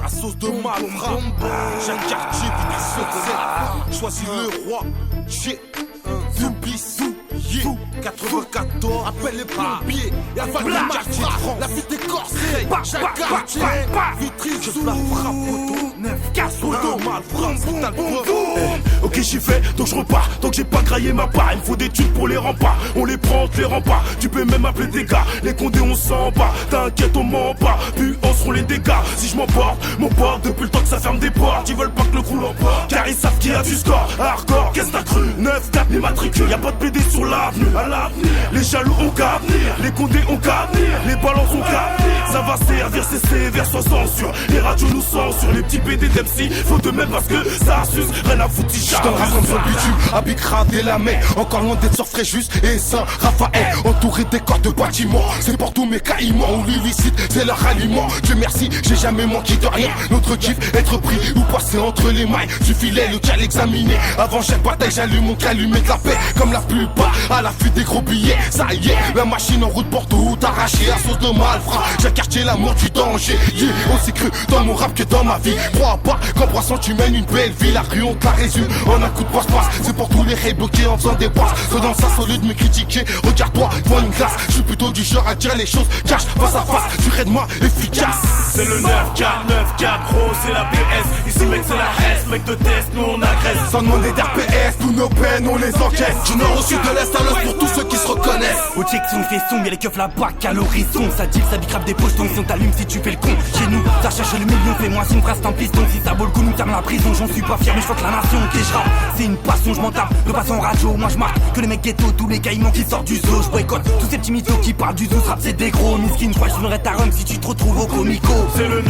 à sauce de malfrat. Chaque quartier vit à 7. Choisis le roi, chez Dubissou, 94. Appelle les plombiers, y'a pas de malfrat. La vie des corsets, chaque quartier. Vitry, je la frappe, poteau. 9 casse, poteau. Malfrat, c'est ta Ok j'y vais, donc je repars, donc j'ai pas graillé ma part. Il me faut des thunes pour les remparts, on les prend, on te les rend pas. Tu peux même appeler des gars, les condés on s'en bat. T'inquiète on ment pas, puis on seront les dégâts. Si je m'emporte, depuis le temps que ça ferme des portes. Ils veulent pas que le crew l'emporte, car ils savent qu'il y a du score. Hardcore, qu'est-ce t'as cru? 9-4 les matricules, y'a pas de PD sur l'avenue. À l'avenir, les jaloux ont qu'à venir, les condés ont qu'à venir, les balances ont qu'à venir. Ça va servir, c'est sévère, soit censure. Les radios nous censurent, les petits PD d'MC faut de même parce que ça suce, rien à foutre. J'suis dans le rap comme son bitume, à Bicrad et la main. Encore loin d'être sur frais juste et sans Raphaël. Entouré des corps de bâtiments, c'est pour tous mes caïmans. On l'illicite, c'est leur aliment. Dieu merci, j'ai jamais manqué de rien. Notre kiff, être pris ou passer entre les mailles du filet, le cal examiné. Avant chaque bataille, j'allume mon calumet de la paix. Comme la plupart, à l'affût des gros billets. Ça y est, la machine en route pour tout arracher. À sauce de malfrat, j'ai quartier l'amour du danger. Yeah, aussi cru dans mon rap que dans ma vie. Crois pas qu'en broissant tu mènes une belle vie. La rue on te la résume en un coup de passe-passe. C'est pour tous les rails bloqués en faisant des passes. Que dans sa solide me critiquer, regarde-toi devant une glace. Je suis plutôt du genre à dire les choses cash face à face. Tu de moi efficace. C'est le 9-4, 9-4 gros, c'est la PS. Ici mec c'est la S, mec de test, nous on agresse. Sans demander d'RPS, tous nos peines on les encaisse. Du nord au sud de l'est à l'ouest pour tous ceux qui se reconnaissent. Au check si on fait son, y'a les keufs là-bas à l'horizon. Ça dit ça bicrape des pochetons, si on t'allume si tu fais le con. Chez nous, ça cherche le million, fais-moi si une phrase t'en piston. Si ça vaut le coup, nous terme la prison, j'en suis pas fier mais je que la nation. Ok je rappe, c'est une passion, je m'en tape. De façon radio, moi je marque que les mecs ghetto, tous les caïmans qui sortent du zoo. Je boycotte tous ces petits mythos qui parlent du zoo. Rap c'est des gros miskin, je crois que je ta rhum si tu te retrouves au comico. C'est le 9-4,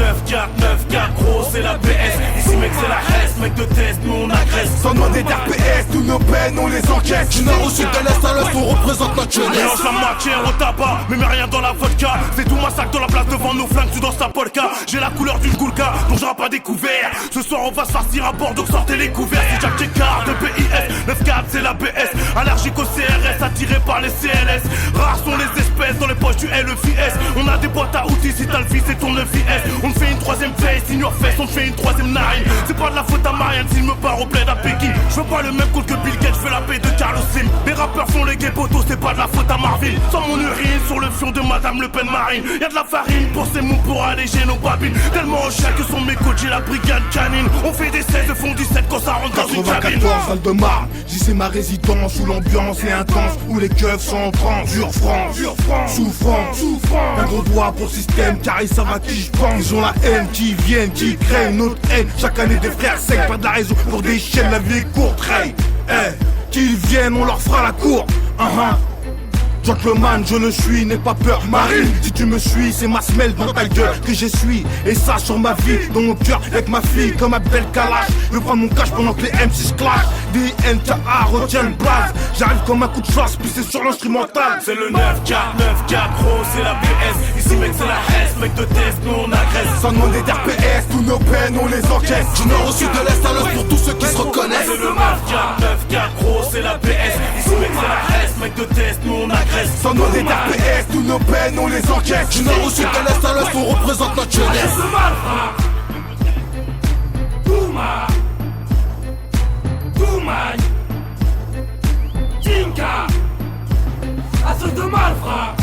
9-4 gros, c'est la PS. Ici mec c'est la S, mec de test, nous on agresse. Sans demander d'RPS, tous nos peines on les encaisse. Du nord au sud de l'est à l'ouest on représente notre jeunesse. Mélange la matière au tabac, mais mets rien dans la vodka. C'est tout ma sac dans la place devant nos flingues, tu danses ta polka. J'ai la couleur d'une goulka, donc je rappe pas découvert. Ce soir on va se farcir à bord, donc sortez les couverts. C'est Jack Jacquard de PIS, 9-4 c'est la BS. Allergique au CRS, attiré par les CLS. Rares sont les espèces dans les poches du LEFIS. On a des boîtes à outils, si t'as le fils c'est ton 9IS. On te fait une troisième face, in your face, on te fait une troisième narine. C'est pas de la faute à Marianne s'il me part au bled à Pékin. Je veux pas le même compte que Bill Gates, je fais la paix de Carlos Slim. Les rappeurs font les gay potos, c'est pas de la faute à Marvin. Sans mon urine sur le fion de Madame Le Pen Marine. Y'a de la farine pour ces mots pour alléger nos babines. Tellement au chien que sont mes coachs, j'ai la brigade canine. On fait des 16 de fond 17 quand ça rentre dans une cabine. 94, salle de marne, j'y c'est ma résidence où l'ambiance est intense, où les keufs sont en transe. Sur France, souffrant, un gros doigt pour le système car ils savent à qui je pense. Ils ont la haine qui viennent, qui craignent notre haine. Chaque année des frères secs, pas de la raison pour des chaînes, la vie est courte. Hey, qu'ils viennent, on leur fera la cour. Gentleman, je le suis, n'aie pas peur. Marine, si tu me suis, c'est ma semelle dans ta gueule que j'essuie. Et ça sur ma vie, dans mon cœur, avec ma fille, comme Abdel Kalash. Je veux prendre mon cash pendant que les M6 clashent. DNKA retient le blaze. J'arrive comme un coup de chasse, puis c'est sur l'instrumental. C'est le 9-4, 9-4 gros, c'est la BS. Ici mec c'est la S, mec de test, nous on agresse. Sans demander d'RPS, tous nos peines on les encaisse. Du nord au sud de l'est à l'ouest pour tous ceux qui se reconnaissent. C'est le 9-4, 9-4 gros, c'est la BS. Ici mec c'est la S, mec de test, nous on agresse. Sans demander d'RPS, tous nos peines on les encaisse. Du nord au sud de l'est à l'ouest on représente notre jeunesse. Tinka, à ceux de malfrat.